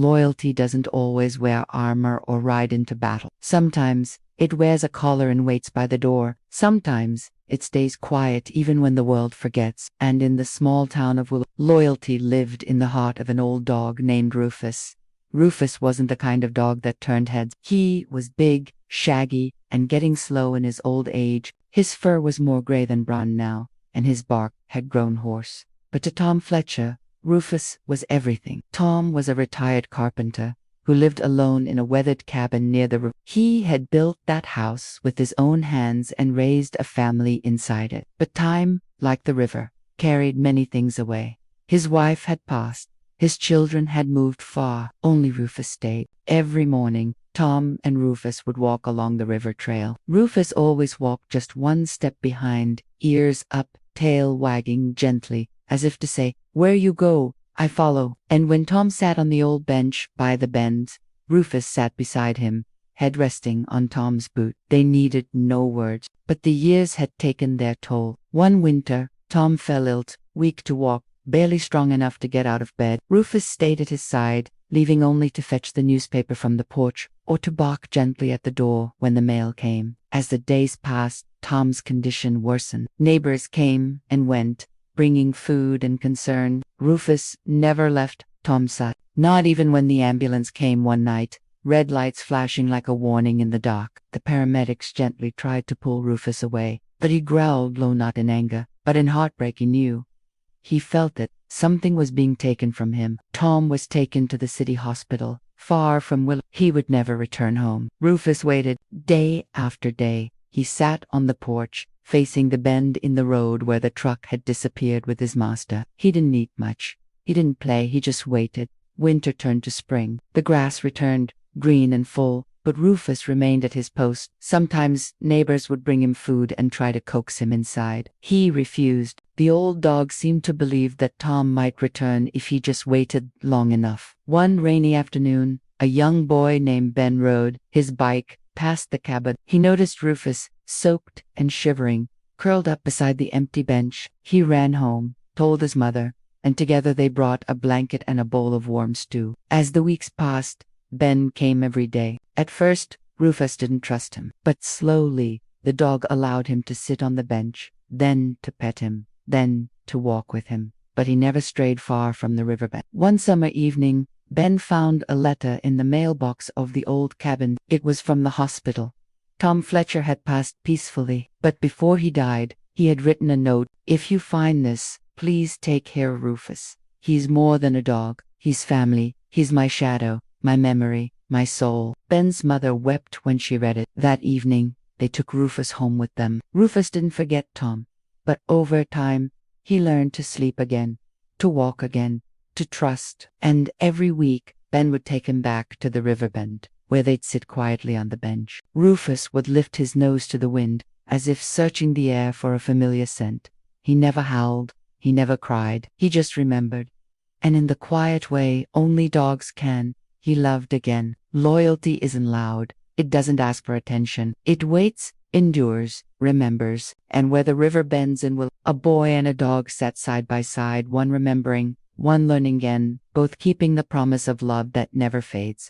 Loyalty doesn't always wear armor or ride into battle. Sometimes it wears a collar and waits by the door. Sometimes it stays quiet even when the world forgets. And in the small town of Willow, loyalty lived in the heart of an old dog named Rufus. Rufus wasn't the kind of dog that turned heads. He was big, shaggy, and getting slow in his old age. His fur was more gray than brown now, and his bark had grown hoarse. But to Tom Fletcher, Rufus was everything. Tom was a retired carpenter who lived alone in a weathered cabin near the river. He had built that house with his own hands and raised a family inside it. But time, like the river, carried many things away. His wife had passed. His children had moved far. Only Rufus stayed. Every morning, Tom and Rufus would walk along the river trail. Rufus always walked just one step behind, ears up, tail wagging gently, as if to say, "Where you go, I follow." And when Tom sat on the old bench by the bend, Rufus sat beside him, head resting on Tom's boot. They needed no words, but the years had taken their toll. One winter, Tom fell ill, weak to walk, barely strong enough to get out of bed. Rufus stayed at his side, leaving only to fetch the newspaper from the porch or to bark gently at the door when the mail came. As the days passed, Tom's condition worsened. Neighbors came and went, bringing food and concern. Rufus never left Tom's side, not even when the ambulance came one night, red lights flashing like a warning in the dark. The paramedics gently tried to pull Rufus away, but he growled low, not in anger, but in heartbreak. He knew. He felt that something was being taken from him. Tom was taken to the city hospital, far from Willow. He would never return home. Rufus waited, day after day. He sat on the porch, facing the bend in the road where the truck had disappeared with his master. He didn't eat much. He didn't play. He just waited. Winter turned to spring. The grass returned, green and full, but Rufus remained at his post. Sometimes neighbors would bring him food and try to coax him inside. He refused. The old dog seemed to believe that Tom might return if he just waited long enough. One rainy afternoon, a young boy named Ben rode his bike past the cabin. He noticed Rufus, soaked and shivering, curled up beside the empty bench. He ran home, told his mother, and together they brought a blanket and a bowl of warm stew. As the weeks passed, Ben came every day. At first, Rufus didn't trust him, but slowly the dog allowed him to sit on the bench, then to pet him, then to walk with him. But he never strayed far from the riverbed. One summer evening, Ben found a letter in the mailbox of the old cabin. It was from the hospital. Tom Fletcher had passed peacefully, but before he died, he had written a note. "If you find this, please take care of Rufus. He's more than a dog. He's family. He's my shadow, my memory, my soul." Ben's mother wept when she read it. That evening, they took Rufus home with them. Rufus didn't forget Tom, but over time, he learned to sleep again, to walk again, to trust. And every week, Ben would take him back to the riverbend, where they'd sit quietly on the bench. Rufus would lift his nose to the wind, as if searching the air for a familiar scent. He never howled. He never cried. He just remembered. And in the quiet way only dogs can, he loved again. Loyalty isn't loud. It doesn't ask for attention. It waits, endures, remembers. And where the river bends and will, a boy and a dog sat side by side, one remembering, one learning again, both keeping the promise of love that never fades.